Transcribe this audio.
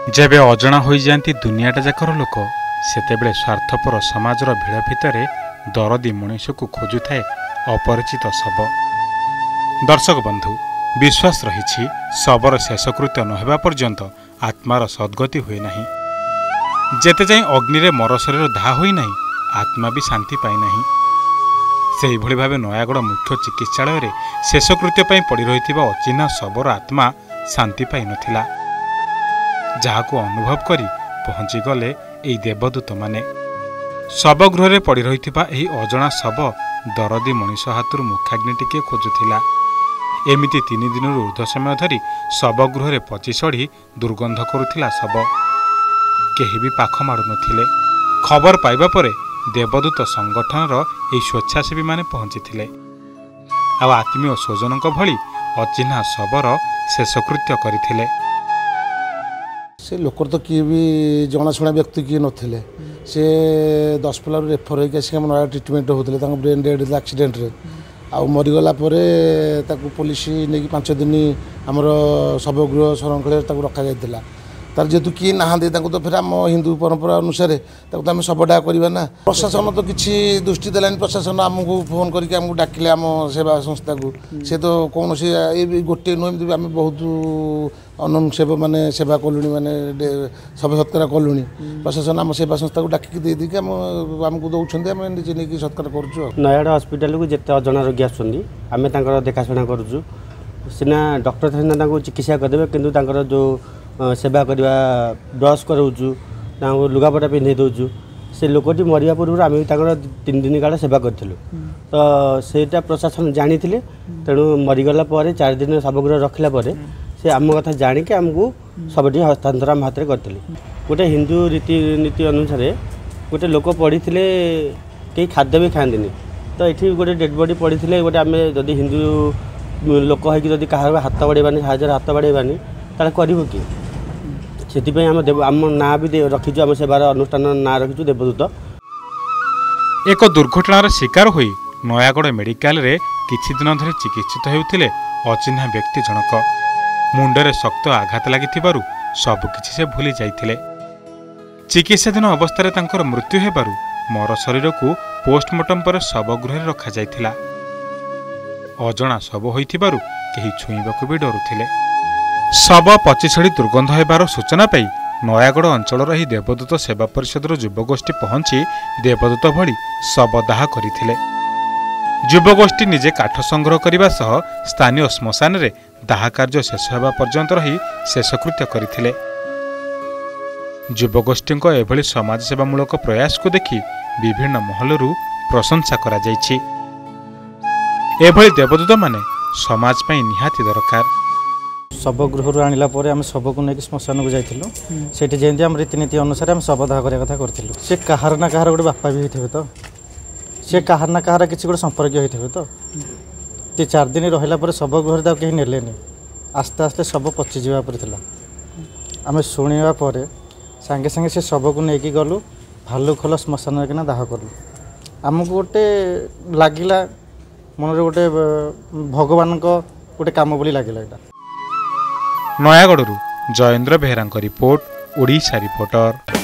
जेबे अजणा हो जाती दुनियाटा जाकर लोक सेतेबेले स्वार्थपर समाजर भिड़ भितर दरदी मनीष को खोजुए अपरिचित शब। दर्शक बंधु, विश्वास रही शबर शेषकृत्य नहेबा पर्यंत आत्मार सद्गति हुए नहीं। जेते जाए अग्नि रे मर शरीर दाह होई नहीं, आत्मा भी शांति पाई नहीं। से भली भावे नयागढ़ मुख्य चिकित्सालय रे शेषकृत्य पड़ी रही अचिन्हा शबर आत्मा शांति पाई नथिला, जहाको अनुभव करी पहुंची गले एई देवदूत माने। शवगृह रे पड़ी रही अजणा शव दरदी मनीष हाथरू मुखाग्नि टिके खोजुथिला। एमिति 3 दिन ऊर्ध्व समय धरी शवगृह रे पची सड़ी दुर्गंध करुथिला शव। केही भी पाख माडु नथिले। खबर पाइबा परे देवदूत संगठनर एई स्वेच्छासेवी माने पहुंचीथिले आ आत्मीय स्वजनक भली अचिन्हा शवर शेषकृत्य करिथिले। से लोकर तो किए भी जनाशुना व्यक्ति किए नथिले। से 10 पल्लारू रेफर होकर आसिक नया ट्रिटमेंट होते ब्रेन डेड एक्सीडेंट रे आउ मरीगला पुलिस नहीं 5 दिन आमर शवगृह संरक्षण रखा जाता। तार जेहेतु किए ना तो फिर आम हिंदू परंपरा अनुसार आम शवडा करवा ना। प्रशासन तो किसी दृष्टि देलानी। प्रशासन आमको फोन करके आमको डाकिले आम सेवा संस्था को। सी तो कौन सी गोटे नुह आम बहुत अनन सेवा माने सेवा कलुणी माने शव सत्कार कलुणी। प्रशासन आम सेवा संस्था को डाकिक देदेक आमको दौरान आम निजे नहीं सत्कार कर। नयागढ़ हस्पिटाल को जिते अजणा रोगी आम देखाशुना करुँ। सीना डॉक्टर सीना चिकित्सा करदे कि जो सेवा करवा ब्रश कराऊँ लुगापटा पिंधे दौचु। से लोकटी मरिया पूर्व आम 3 दिन काल सेवा करूँ। तो सेटा प्रशासन जानी तेणु मरीगला 4 दिन शवगृह रखला से आम कथा जाणिक आमको सबटी हस्तांतर आम हाथ में करते। गोटे हिंदू रीतिनीति अनुसार गोटे लोक पड़ी कहीं खाद्य भी खाती। तो ये गोटे डेड बॉडी पड़ी गोटे आम जदि हिंदू लोक होती कह हाथ बढ़ेबानी साहय हाथ बढ़ेबानी ताले करू कि से आम ना भी रखीचु आम सेवार अनुष्ठान ना रखीचु देवदूत। एक दुर्घटनार शिकार होई नयागढ़ मेडिकल रे किछि दिन धरि चिकित्सित हेउथिले अचिन्हा व्यक्ति जनक। मुंडरे शक्त आघात लागिथिबारु सबकिछि से भूली जाइथिले। चिकित्साधीन अवस्था तांकर मृत्यु हेबारु मर शरीर को पोस्टमार्टम पर शवगृह रखा जाइथिला। अजणा शव होइथिबारु केही छुईबाकु भी डरुथिले। शव पची छड़ी दुर्गंध हेबार सूचना पाई नयागढ़ अंचल ही देवदूत सेवा परिषदर युवगोष्ठी पहुंची देवदूत भली शव दाह करथिले। युवगोष्ठी निजे काठ संग्रह करने सह स्थानीय श्मशान रे दाह कार्य शेष होगा पर्यंत रही शेषकृत्य करथिले। युवगोष्ठी एभली समाजसेवामूलक प्रयास को देखि विभिन्न महलरू प्रशंसा करा जायछि। एभली देवदूत माने समाज पई निहाती दरकार। शवगृह आणला आम शव को लेकिन श्मशान को जाइलु। से जमी आम रीतिनीति अनुसार आम शव दाह करने कथा करूँ। सी कहार ना कहार गोटे बापा भी होते। तो सी कहार ना कहार किसी गोटे संपर्क होते। तो ये 4 दिन रहा शवगृह कहीं नेले। आस्ते आस्ते शव पचिजा आम शुणा सांगे सांगे से शव को लेकिन गलु भालुखोल श्मशान किना दाह कलु। आमको गोटे लगिला मन गोटे भगवान गोटे काम बोली लगिला। Nayagarh Jayendra Behera report, Odisha reporter.